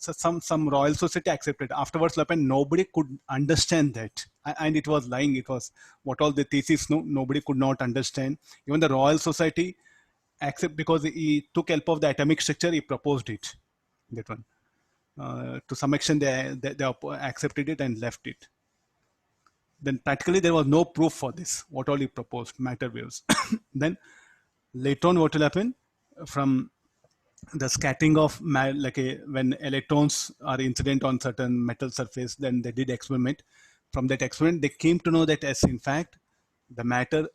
some Royal Society accepted. Afterwards, nobody could understand that, and it was lying. It was what all the thesis, no, nobody could not understand. Even the Royal Society accept, because he took help of the atomic structure. He proposed it. That one, to some extent, they accepted it and left it. Then practically there was no proof for this. What all he proposed, matter waves. Then later on, what will happen from the scattering of when electrons are incident on certain metal surface, then they did experiment. From that experiment, they came to know that as in fact the matter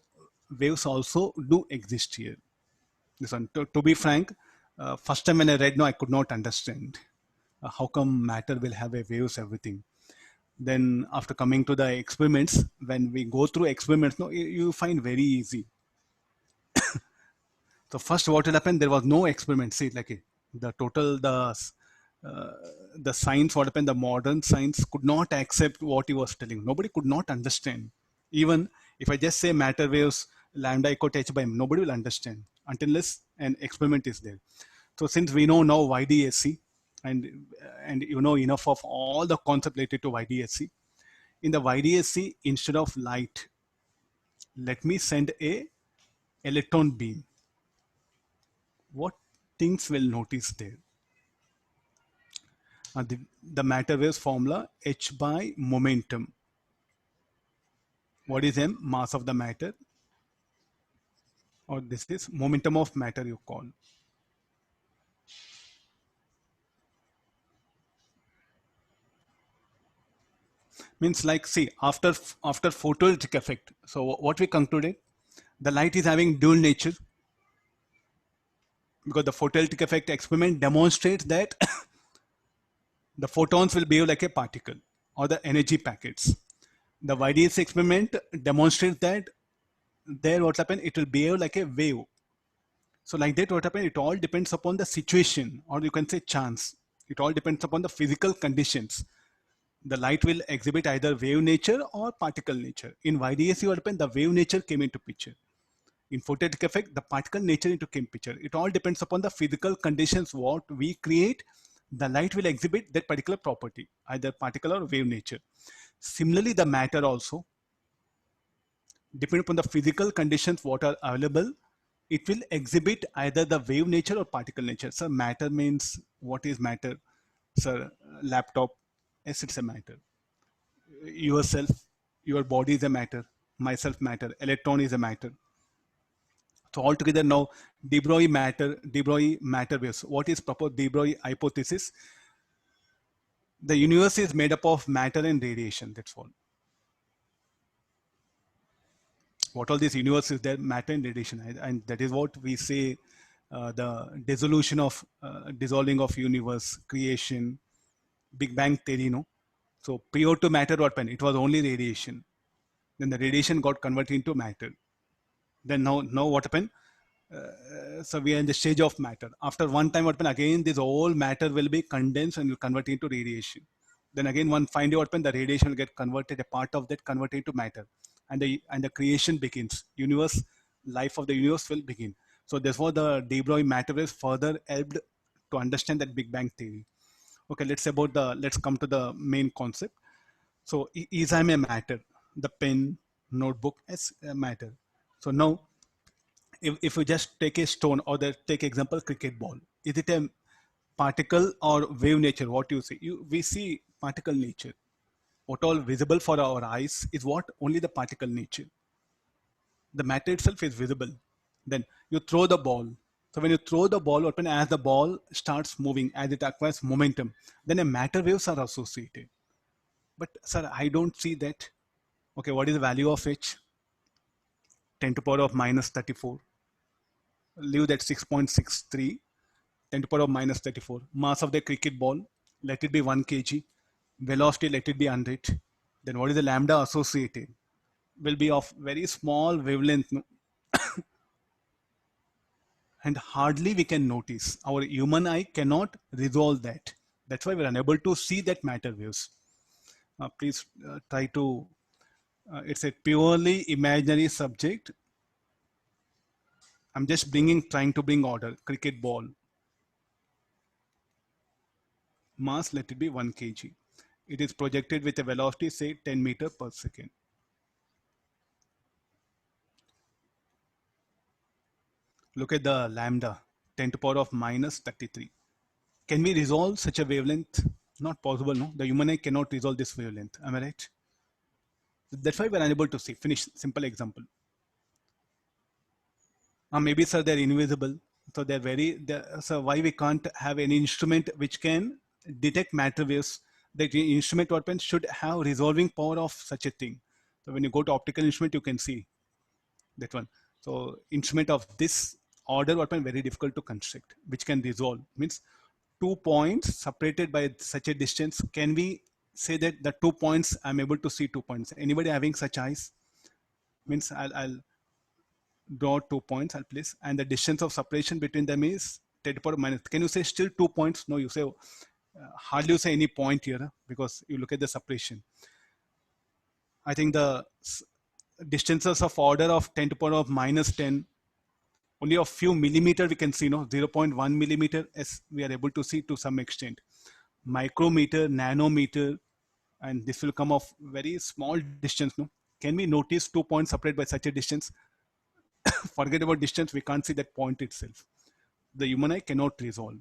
waves also do exist here. This one, to be frank, first time when I read, no, I could not understand how come matter will have a waves everything. Then after coming to the experiments, when we go through experiments, no, you find very easy. So first, what will happen? There was no experiment. See, the total the science, what happened? The modern science could not accept what he was telling. Nobody could not understand. Even if I just say matter waves lambda equal to h by m, nobody will understand until unless an experiment is there. So since we know now YDSC, and you know enough of all the concept related to YDSC, in the YDSC, instead of light, let me send a electron beam. What things will notice there? The matter waves formula, h by momentum. What is m? Mass of the matter, or this is momentum of matter you call. Means see, after photoelectric effect, so what we concluded, the light is having dual nature, because the photoelectric effect experiment demonstrates that the photons will behave like a particle or the energy packets. The YDS experiment demonstrates that there what happen, it will behave like a wave. So like that, what happen, it all depends upon the situation, or you can say chance. It all depends upon the physical conditions. The light will exhibit either wave nature or particle nature. In YDSC, what happened, the wave nature came into picture. In photoelectric effect, the particle nature into came picture. It all depends upon the physical conditions what we create. The light will exhibit that particular property, either particle or wave nature. Similarly, the matter also, depending upon the physical conditions what are available, it will exhibit either the wave nature or particle nature. So matter means, what is matter? Sir, laptop, yes, it's a matter. Yourself, your body is a matter. Myself matter. Electron is a matter. So altogether now, de Broglie matter waves. What is proposed de Broglie hypothesis? The universe is made up of matter and radiation. That's all. What all this universe is there? Matter and radiation, and that is what we say. The dissolution of dissolving of universe, creation, Big Bang theory. No, so prior to matter, what happened? It was only radiation. Then the radiation got converted into matter. Then now what happened? So we are in the stage of matter. After one time, what happened? Again, this whole matter will be condensed and will convert into radiation. Then again, one find out what happened, the radiation will get converted, a part of that converted into matter, and the creation begins. Universe, life of the universe will begin. So therefore, the de Broglie matter waves further helped to understand that Big Bang theory. Okay, let's come to the main concept. So is I'm a matter? The pen, notebook as a matter. So now, if we just take a stone, or take example cricket ball, is it a particle or wave nature? What you see? We see particle nature. What all visible for our eyes is what? Only the particle nature. The matter itself is visible. Then you throw the ball. So when you throw the ball, open as the ball starts moving, as it acquires momentum, then a matter waves are associated. But sir, I don't see that. Okay, what is the value of h? 10 to power of minus 34. Leave that 6.63. 10 to power of minus 34. Mass of the cricket ball, let it be 1 kg. Velocity, let it be 100. Then what is the lambda associated? Will be of very small wavelength. No? And hardly we can notice. Our human eye cannot resolve that. That's why we're unable to see that matter waves. Please try to, it's a purely imaginary subject. I'm just trying to bring order. Cricket ball. Mass, let it be 1 kg. It is projected with a velocity, say 10 meter per second. Look at the lambda, 10 to the power of minus 33. Can we resolve such a wavelength? Not possible, no? The human eye cannot resolve this wavelength. Am I right? That's why we're unable to see. Finish. Simple example. Maybe, sir, they're invisible. So so why we can't have any instrument which can detect matter waves? The instrument weapon should have resolving power of such a thing. So when you go to optical instrument, you can see that one. So instrument of this order weapon very difficult to construct, which can resolve. Means 2 points separated by such a distance. Can we say that the 2 points, I'm able to see 2 points? Anybody having such eyes? Means I'll draw 2 points, I'll place, and the distance of separation between them is 10 to the power minus. Can you say still 2 points? No, you say hardly you say any point here because you look at the separation. I think the distances of order of 10 to the power of minus 10, only a few millimeter we can see, no, 0.1 millimeter as we are able to see to some extent. Micrometer, nanometer, and this will come of very small distance, no? Can we notice 2 points separated by such a distance? Forget about distance, we can't see that point itself. The human eye cannot resolve.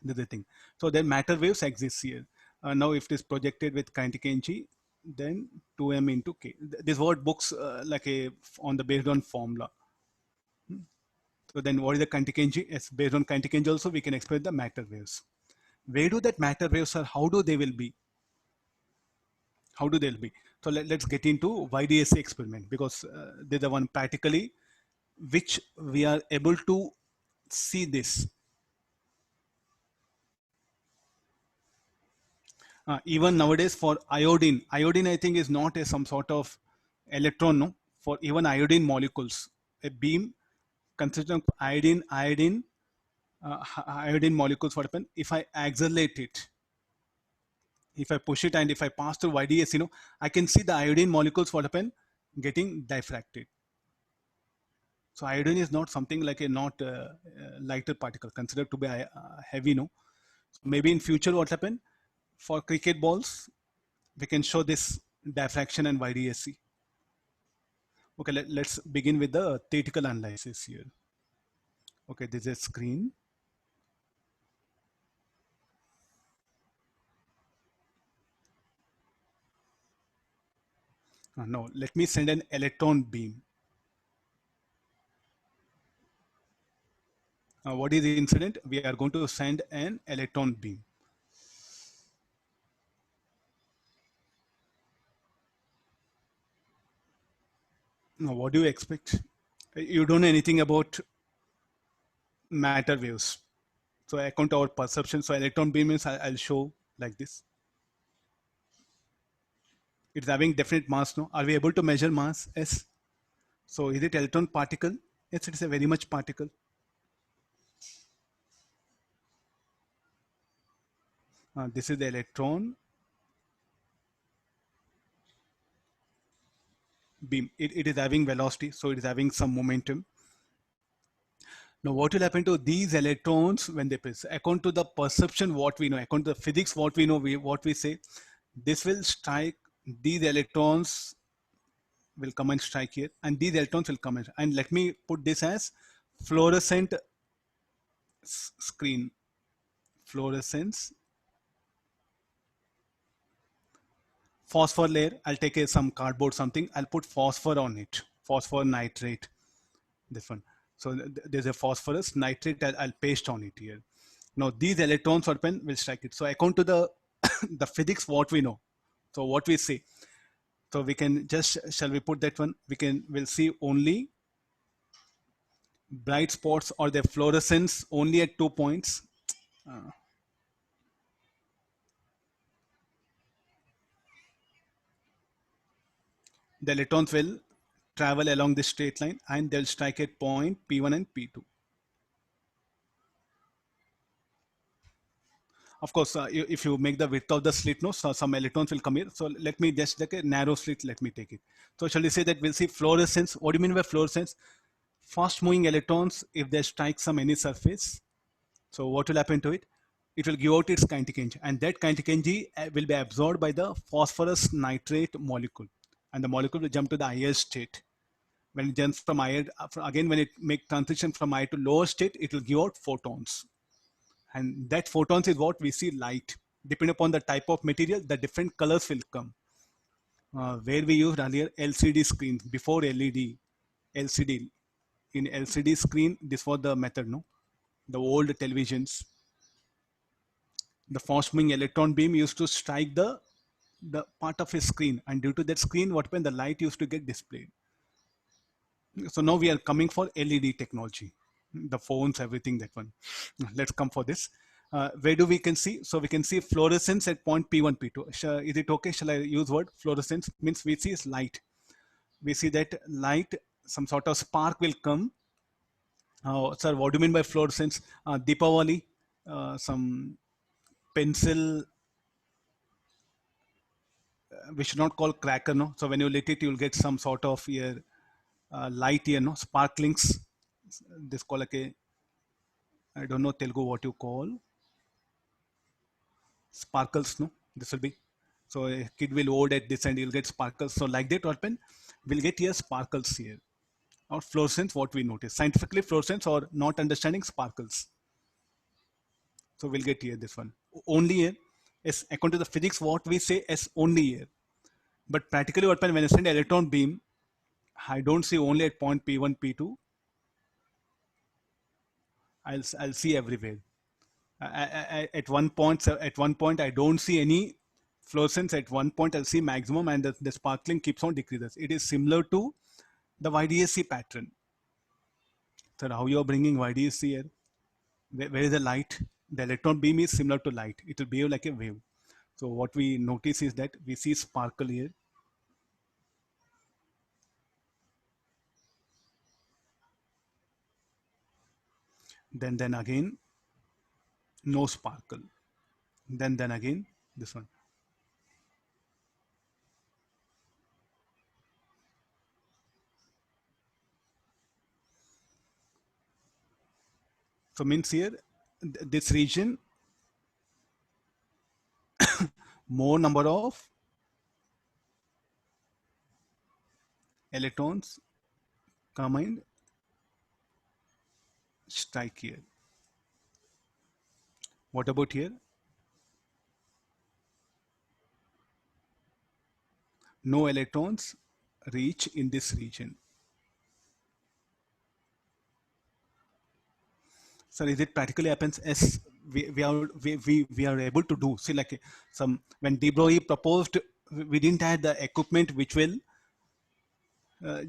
That's the thing. So then matter waves exist here. Now if it is projected with kinetic energy, then 2m into k. This word books like a on the based on formula. So then what is the kinetic energy? Yes, based on kinetic energy also we can express the matter waves. Where do that matter waves are? How do they will be? How do they be? So let's get into YDSA experiment because they're the one practically which we are able to see this. Even nowadays for iodine I think is not a some sort of electron, no? For even iodine molecules, a beam consisting of iodine molecules, what happen if I accelerate it, if I push it and if I pass through YDS, I can see the iodine molecules, what happen, getting diffracted. So iodine is not something like a not lighter particle considered to be heavy, no? So maybe in future what happen for cricket balls, we can show this diffraction and YDSC. Okay, let's begin with the theoretical analysis here. Okay, this is a screen. No, let me send an electron beam. What is the incident? We are going to send an electron beam. Now, what do you expect? You don't know anything about matter waves. So according to our perception, so electron beam means I'll show like this. It's having definite mass, no? Are we able to measure mass? Yes. So is it electron particle? Yes, it's a very much particle. This is the electron beam. It is having velocity, so it is having some momentum. Now, what will happen to these electrons when they pass? According to the perception, what we know, according to the physics, what we know, what we say, this will strike, these electrons will come and strike here, and these electrons will come in. And let me put this as fluorescent screen, fluorescence, phosphor layer. I'll take some cardboard, something. I'll put phosphor on it, phosphor nitrate, this one. So there's a phosphorus nitrate. I'll paste on it here. Now these electrons will strike it. So according to the the physics, what we know. So what we see. So we can just, shall we put that one? We'll see only bright spots or the fluorescence only at 2 points. The electrons will travel along this straight line and they'll strike at point P1 and P2. Of course, if you make the width of the slit, no, so some electrons will come here. So let me just like a narrow slit, let me take it. So shall we say that we'll see fluorescence? What do you mean by fluorescence? Fast moving electrons, if they strike some any surface, so what will happen to it? it will give out its kinetic energy, and that kinetic energy will be absorbed by the phosphorus nitrate molecule, and the molecule will jump to the higher state. When it jumps from higher, again when it make transition from higher to lower state, it will give out photons, and that photons is what we see light. Depending upon the type of material, the different colors will come. Where we used earlier LCD screens before LED, LCD. In LCD screen, this was the method, no? The old televisions, the fast moving electron beam used to strike the part of a screen, and due to that screen, what happened? The light used to get displayed. So now we are coming for LED technology, the phones, everything, that one. Let's come for this. Where do we can see? So we can see fluorescence at point P1, P2. Is it okay? Shall I use word fluorescence? Means we see is light. We see that light, some sort of spark will come. Sir, what do you mean by fluorescence? Deepavali, some pencil, we should not call cracker, no? So when you lit it, you'll get some sort of here, light here, no? Sparklings. This call like a, I don't know Telugu what you call, sparkles, no? This will be. So a kid will hold at this and you'll get sparkles. So like that, what happen? We'll get here sparkles here. Or fluorescence, what we notice. Scientifically, fluorescence or not understanding sparkles. So we'll get here this one. Only here is according to the physics, what we say is only here. But practically, what happens when I send electron beam, I don't see only at point P1, P2. I'll see everywhere. At one point, I don't see any fluorescence. At one point, I'll see maximum, and the sparkling keeps on decreases. It is similar to the YDSC pattern. So how you are bringing YDSC here? Where is the light? The electron beam is similar to light. It will behave like a wave. So what we notice is that we see sparkle here. Then again, no sparkle. Then again, this one. So means here, this region, more number of electrons come and strike here. What about here? No electrons reach in this region. So is it practically happens as we are able to do? See, like some when De Broglie proposed, we didn't have the equipment which will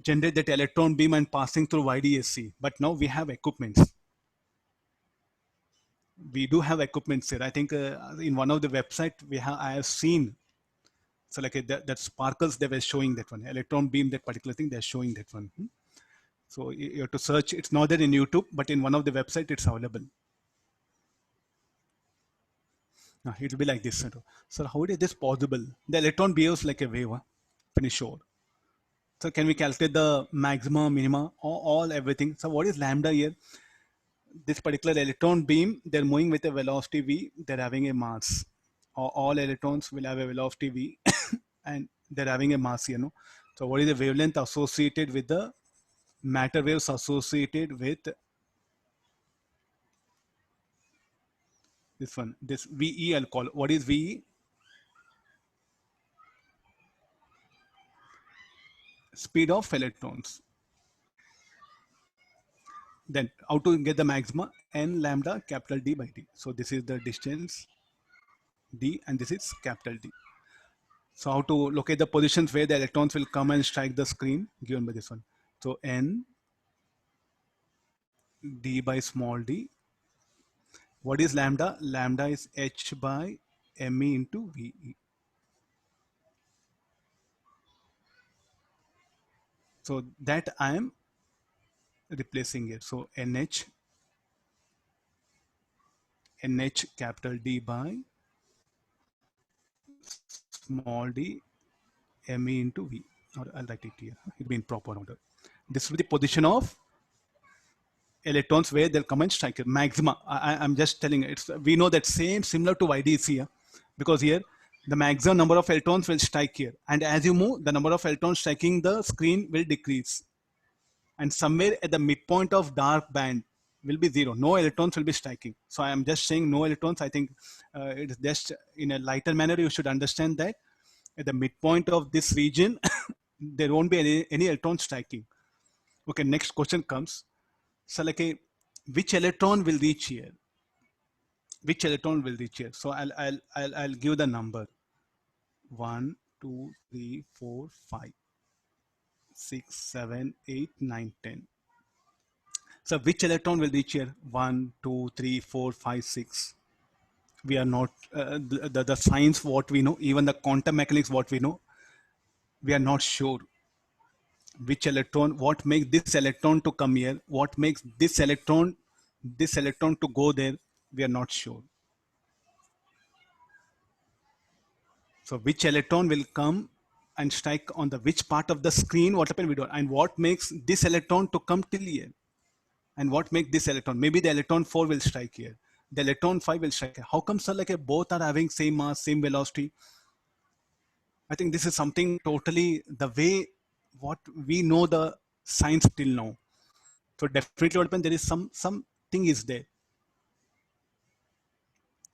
generate that electron beam and passing through YDSC. But now we have equipments. We do have equipments here. I think in one of the website I have seen. So like that sparkles, they were showing that one electron beam, that particular thing, they're showing that one. So you have to search. It's not there in YouTube, but in one of the website it's available. It will be like this. So how is this possible? The electron behaves like a wave. Finish sure. So can we calculate the maxima, minima, all everything? So what is lambda here? This particular electron beam, they're moving with a velocity v. They're having a mass. All electrons will have a velocity v, and they're having a mass here. No? So what is the wavelength associated with the matter waves associated with this one? This VE I'll call. What is VE? Speed of electrons. Then how to get the maxima? N lambda capital D by D. So this is the distance D, and this is capital D. So how to locate the positions where the electrons will come and strike the screen, given by this one. So N D by small d. What is lambda? Lambda is H by ME into VE. So that I am replacing it. So NH capital D by small d ME into V. Or I'll write it here. It'll be in proper order. This will be the position of electrons where they'll come and strike it. Maxima, I'm just telling it's, we know that same similar to YDC here, because here the maximum number of electrons will strike here. And as you move, the number of electrons striking the screen will decrease. And somewhere at the midpoint of dark band will be zero. No electrons will be striking. So I am just saying no electrons. I think it is just in a lighter manner, you should understand that at the midpoint of this region, there won't be any electron striking. Okay, next question comes. So like which electron will reach here? Which electron will reach here? So I'll give the number. 1, 2, 3, 4, 5, 6, 7, 8, 9, 10. So which electron will reach here? 1, 2, 3, 4, 5, 6. We are not, the science what we know, even the quantum mechanics what we know, we are not sure which electron, what makes this electron to come here, what makes this electron to go there, we are not sure. So which electron will come and strike on the which part of the screen, what happened we don't, and what makes this electron to come till here, and what makes this electron, maybe the electron 4 will strike here, the electron 5 will strike here. How come, sir, like both are having same mass, same velocity? I think this is something totally the way what we know the science till now. So definitely what happened, there is something is there.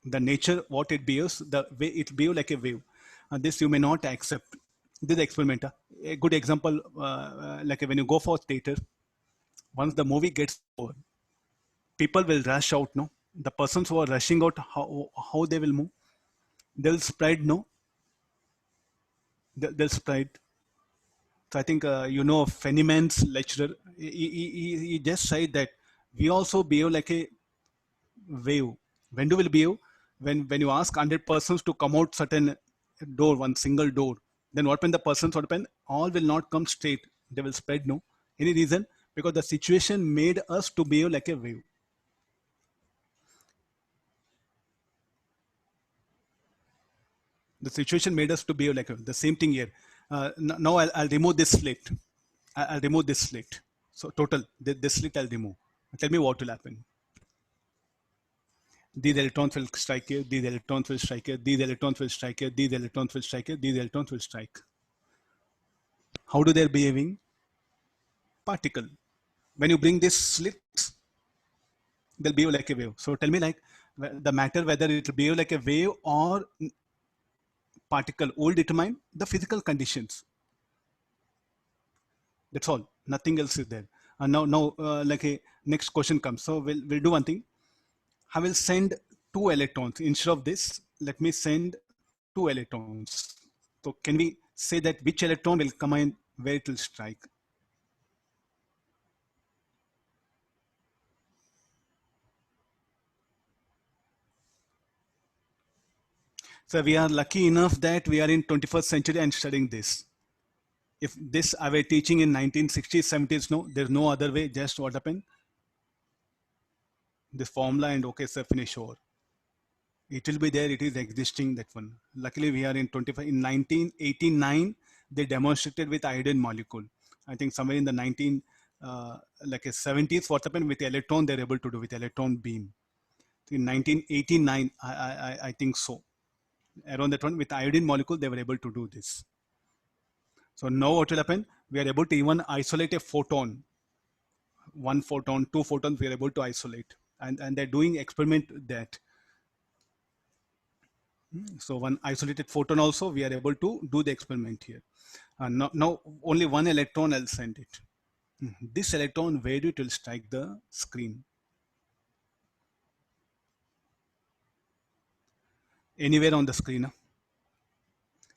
The nature, what it behaves, the way it behaves like a wave. And this you may not accept. This experiment, a good example, like when you go for theater, once the movie gets over, people will rush out, no? The persons who are rushing out, how they will move? They'll spread, no? They'll spread. So I think, Feynman's lecturer, he just said that we also behave like a wave. When do we behave? When you ask 100 persons to come out certain door, one single door, then what when the persons what happen? All will not come straight. They will spread, no? Any reason? Because the situation made us to behave like a wave. The situation made us to behave like a wave. The same thing here. Now I'll remove this slit. I'll remove this slit. So total, this slit I'll remove. Tell me what will happen. These electrons will strike here, these electrons will strike here, these electrons will strike here, these electrons will strike here, these electrons will strike. How do they behaving? Particle. When you bring this slits, they'll behave like a wave. So tell me, like, the matter whether it will behave like a wave or particle will determine the physical conditions. That's all. Nothing else is there. And now, like a next question comes. So we'll do one thing. I will send 2 electrons instead of this. Let me send 2 electrons. So can we say that which electron will come in, where it will strike? So we are lucky enough that we are in 21st century and studying this. If this I were teaching in 1960s, 70s, no, there's no other way. Just what happened? This formula and okay, sir, finish over. It will be there. It is existing, that one. Luckily, we are in 25. In 1989, they demonstrated with iodine molecule. I think somewhere in the 70s, what happened with the electron, they're able to do with electron beam. In 1989, I think so. Around that one, with iodine molecule, they were able to do this. So now what will happen? We are able to even isolate a photon. 1 photon, 2 photons, we are able to isolate. And they're doing experiment that. So one isolated photon also, we are able to do the experiment here. Now only 1 electron, I'll send it. This electron, where it will strike the screen? Anywhere on the screen.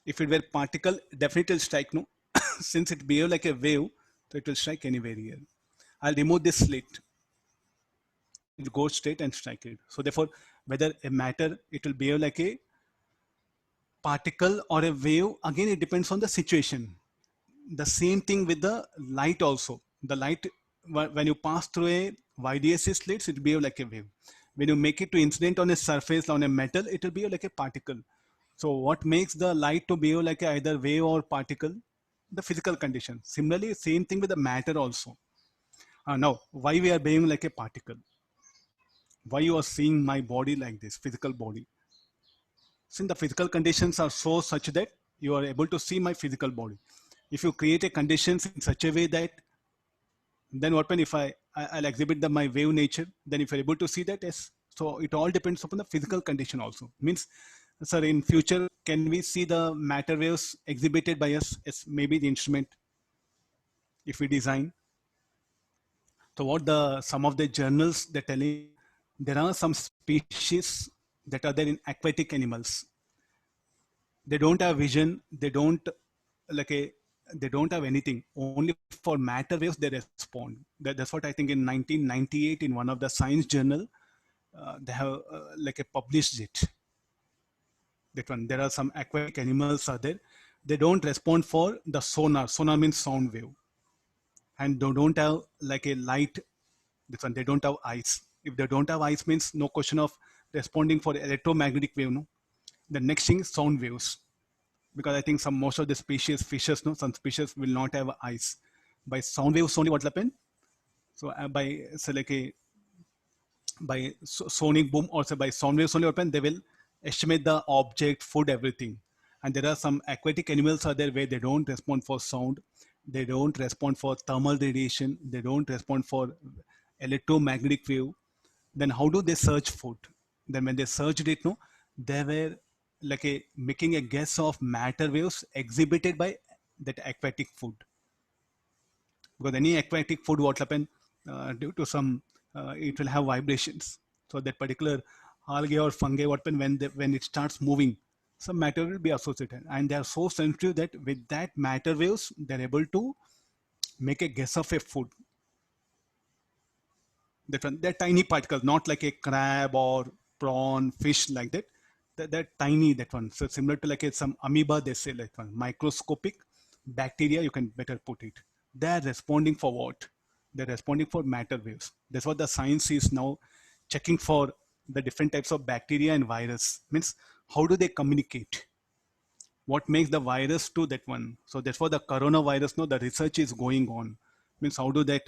If it were particle, definitely it will strike, no? Since it behave like a wave, so it will strike anywhere here. I'll remove this slit. It will go straight and strike it. So therefore, whether a matter, it will behave like a particle or a wave, again it depends on the situation. The same thing with the light also. The light, when you pass through a YDSC slits, it will behave like a wave. When you make it to incident on a surface, on a metal, it will behave like a particle. So what makes the light to behave like either wave or particle? The physical condition. Similarly, same thing with the matter also. Now, why we are behaving like a particle? Why you are seeing my body like this, physical body? Since the physical conditions are so such that you are able to see my physical body. If you create a conditions in such a way that, then what when if I'll exhibit my wave nature, then if you're able to see that, yes. So it all depends upon the physical condition also. Means, sir, in future, can we see the matter waves exhibited by us as maybe the instrument if we design? So what the some of the journals they're telling, there are some species that are there in aquatic animals. They don't have vision. They don't like a they don't have anything. Only for matter waves they respond. That's what I think in 1998 in one of the science journal they have like a published it. That one there are some aquatic animals are there. They don't respond for the sonar. Sonar means sound wave, and they don't have like a light. This one they don't have eyes. If they don't have eyes means no question of responding for electromagnetic wave. No, the next thing is sound waves, because I think some most of the species fishes, no, some species will not have eyes. By sound waves only what will happen? So by say like a by sonic boom or say by sound waves only open, they will estimate the object, food, everything. And there are some aquatic animals are there where they don't respond for sound, they don't respond for thermal radiation, they don't respond for electromagnetic wave. Then how do they search food? Then when they searched it, no, they were like a making a guess of matter waves exhibited by that aquatic food, because any aquatic food what happen due to some it will have vibrations. So that particular algae or fungi what happen when it starts moving, some matter will be associated, and they are so sensitive that with that matter waves they're able to make a guess of a food. They're tiny particles, not like a crab or prawn, fish like that. They're tiny, that one. So similar to like some amoeba, they say like one. Microscopic bacteria, you can better put it. They're responding for what? They're responding for matter waves. That's what the science is now checking for the different types of bacteria and virus. Means how do they communicate? What makes the virus to that one? So that's what the coronavirus, no, the research is going on. Means how do that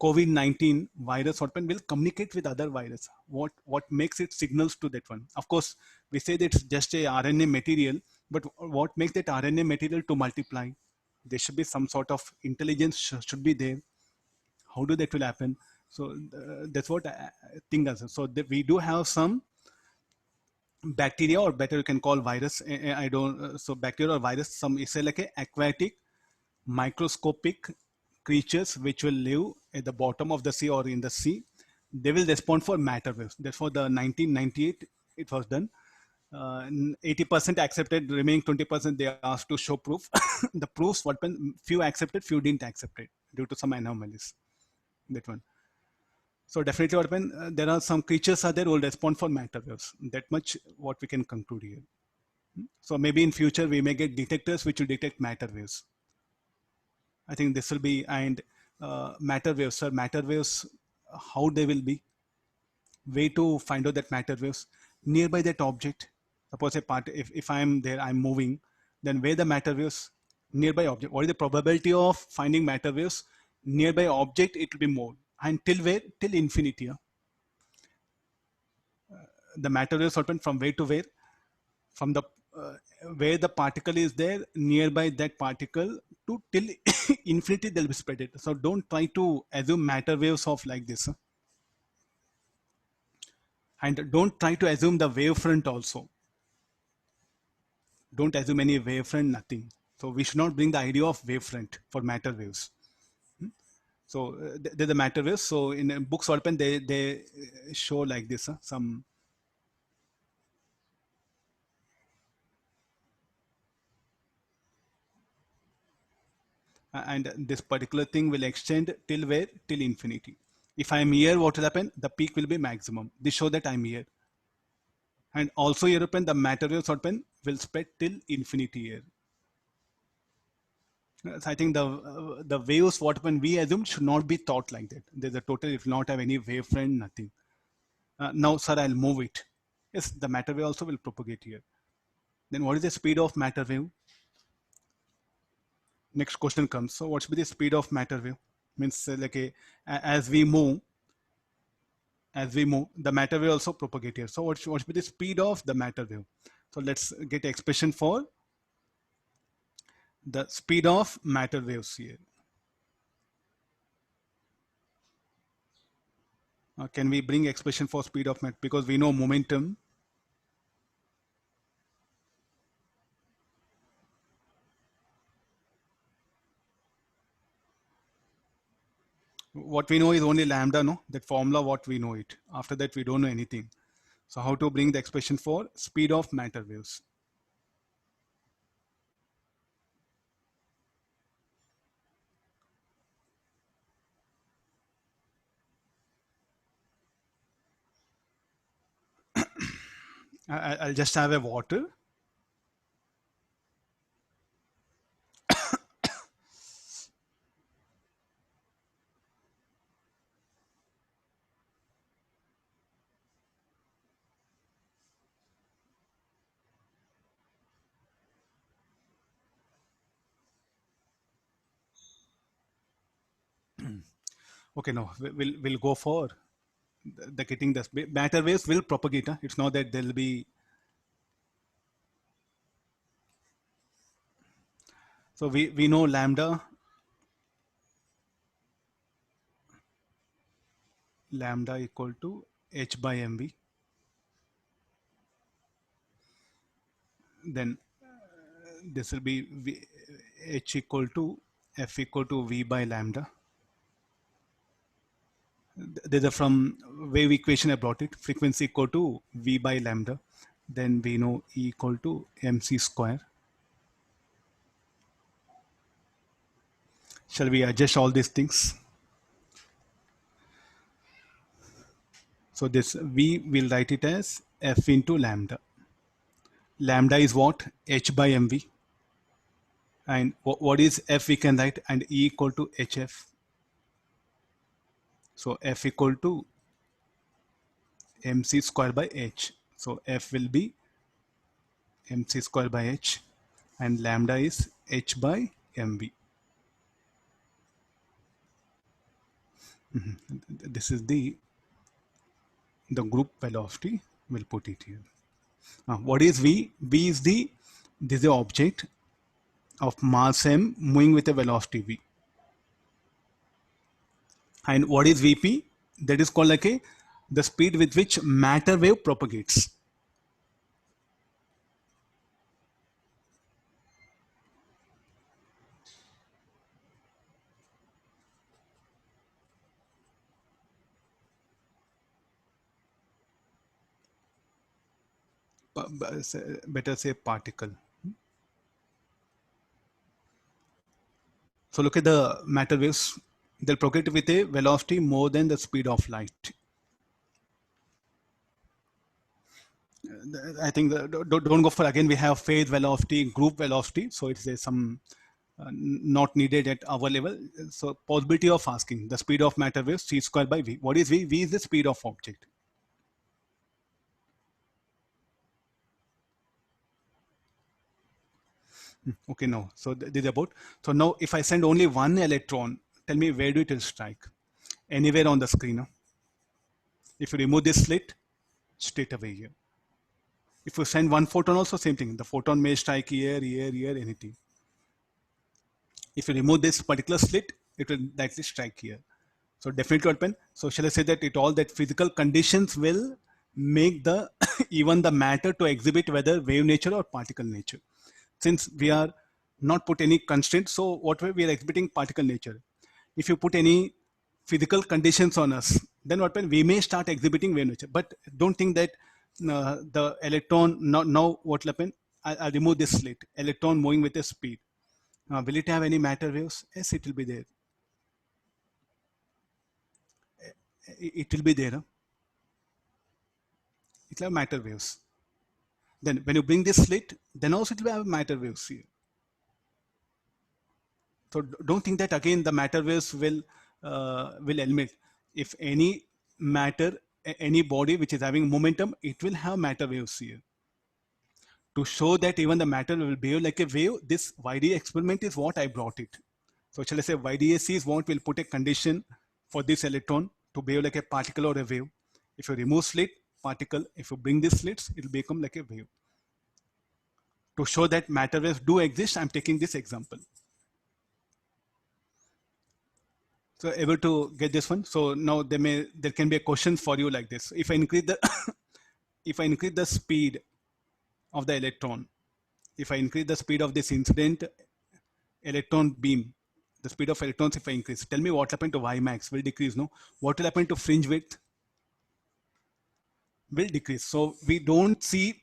COVID-19 virus what will communicate with other virus? What makes it signals to that one? Of course, we say that it's just a RNA material, but what makes that RNA material to multiply? There should be some sort of intelligence should be there. How do that will happen? So that's what I think. So that we do have some bacteria, or better you can call virus. I don't. So bacteria or virus, some is like a aquatic microscopic creatures which will live at the bottom of the sea or in the sea. They will respond for matter waves. Therefore, the 1998 it was done. 80% accepted, remaining 20% they asked to show proof. The proofs what few accepted, few didn't accept it due to some anomalies. That one. So definitely what there are some creatures are there who will respond for matter waves. That much what we can conclude here. So maybe in future we may get detectors which will detect matter waves. I think this will be, and matter waves, sir, matter waves, how they will be? Way to find out that matter waves nearby that object. Suppose a part, if I'm there, I'm moving, then where the matter waves nearby object, what is the probability of finding matter waves nearby object? It will be more. And till where? Till infinity. The matter waves open from where to where? From the where the particle is there, nearby that particle to till infinity they'll be spread it. So don't try to assume matter waves of like this. And don't try to assume the wavefront also. Don't assume any wavefront, nothing. So we should not bring the idea of wavefront for matter waves. So they're the matter waves. So in books open, they show like this, some. And this particular thing will extend till where? Till infinity. If I'm here, what will happen? The peak will be maximum. This show that I'm here. And also European, the matter waves open will spread till infinity here. So I think the waves, what when we assume should not be thought like that. There's a total, if not have any wavefront, nothing. Now, sir, I'll move it. Yes, the matter wave also will propagate here. Then what is the speed of matter wave? Next question comes. So what should be the speed of matter wave? Means as we move, the matter wave also propagate here. So what should be the speed of the matter wave? So let's get expression for the speed of matter waves here. Can we bring expression for speed of matter? Because we know momentum. What we know is only lambda, no? That formula, what we know it. After that, we don't know anything. So how to bring the expression for speed of matter waves? I'll just have a water. Okay, no, we'll go for the getting the matter waves will propagate. Huh? It's not that there'll be. So we know lambda equal to h by mv. Then this will be h equal to f equal to v by lambda. There's a from wave equation I brought it. Frequency equal to v by lambda. Then we know E equal to mc square. Shall we adjust all these things? So this v, we'll write it as f into lambda. Lambda is what? H by mv. And what is f we can write? And E equal to hf. So f equal to mc square by h. So f will be mc square by h, and lambda is h by mv. This is the group velocity. We'll put it here. What is v? V is this is the object of mass m moving with a velocity v. And what is vp? That is called the speed with which matter wave propagates. Better say particle. So look at the matter waves. They'll propagate with a velocity more than the speed of light. I think don't go for, again we have phase velocity, group velocity. So it's some not needed at our level. So possibility of asking the speed of matter waves c square by v. What is v? V is the speed of object. Okay, no. So this is about. So now if I send only one electron, tell me where do it will strike? Anywhere on the screen. No? If you remove this slit, straight away here. If you send one photon, also same thing. The photon may strike here, anything. If you remove this particular slit, it will likely strike here. So definitely open. So shall I say that all that physical conditions will make the even the matter to exhibit whether wave nature or particle nature. Since we are not put any constraints, so what way we are exhibiting particle nature. If you put any physical conditions on us, then what we may start exhibiting wave nature. But don't think that the electron now what will happen? I'll remove this slit. Electron moving with a speed. Will it have any matter waves? Yes, it will be there. It will be there. Huh? It will have matter waves. Then when you bring this slit, then also it will have matter waves here. So don't think that again the matter waves will eliminate. If any matter, any body which is having momentum, it will have matter waves here. To show that even the matter will behave like a wave, this YD experiment is what I brought it. So shall I say YDAC is what will put a condition for this electron to behave like a particle or a wave. If you remove slit, particle. If you bring these slits, it will become like a wave. To show that matter waves do exist, I'm taking this example. So able to get this one. So now there can be a question for you like this. If I increase the if I increase the speed of the electron, if I increase the speed of this incident electron beam, the speed of electrons, if I increase, tell me what happened to Y max? Will decrease, no? What will happen to fringe width? Will decrease. So we don't see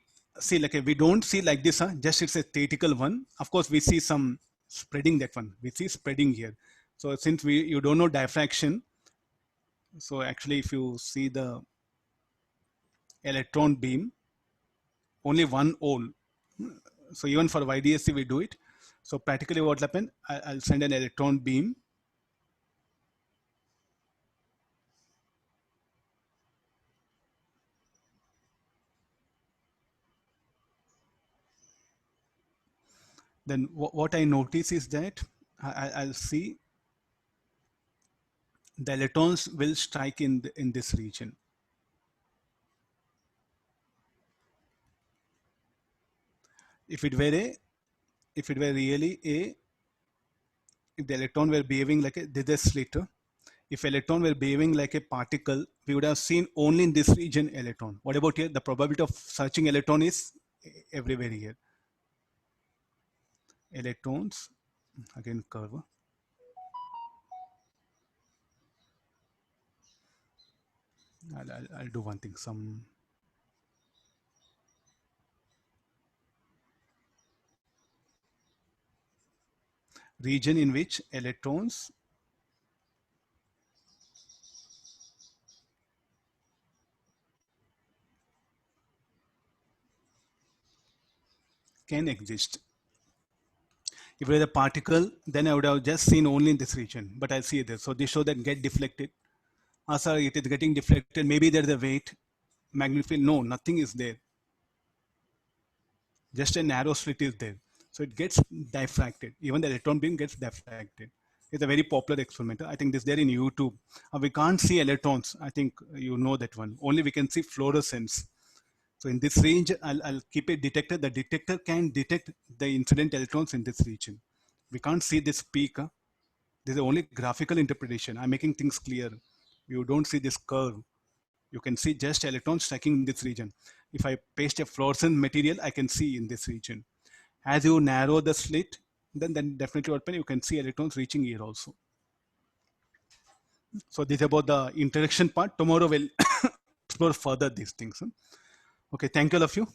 we don't see like this, huh? Just it's a theoretical one. Of course, we see some spreading that one. We see spreading here. So since you don't know diffraction, so actually if you see the electron beam, only one hole. So even for YDSC we do it. So practically what will happen, I'll send an electron beam. Then what I notice is that I'll see the electrons will strike in this region. If it were really if the electron were behaving like this slit, if electron were behaving like a particle, we would have seen only in this region electron. What about here? The probability of searching electron is everywhere here. Electrons, again curve. I'll do one thing, some region in which electrons can exist. If it was a particle, then I would have just seen only in this region, but I'll see this. So they show that get deflected. Sorry, it is getting deflected. Maybe there's a weight, magnetic field. No, nothing is there. Just a narrow slit is there. So it gets diffracted. Even the electron beam gets diffracted. It's a very popular experiment. I think this there in YouTube. We can't see electrons. I think you know that one. Only we can see fluorescence. So in this range, I'll keep a detector. The detector can detect the incident electrons in this region. We can't see this peak. This is only graphical interpretation. I'm making things clear. You don't see this curve. You can see just electrons striking in this region. If I paste a fluorescent material, I can see in this region. As you narrow the slit, then definitely what you can see electrons reaching here also. So this is about the interaction part. Tomorrow we'll explore further these things. Okay, thank you all of you.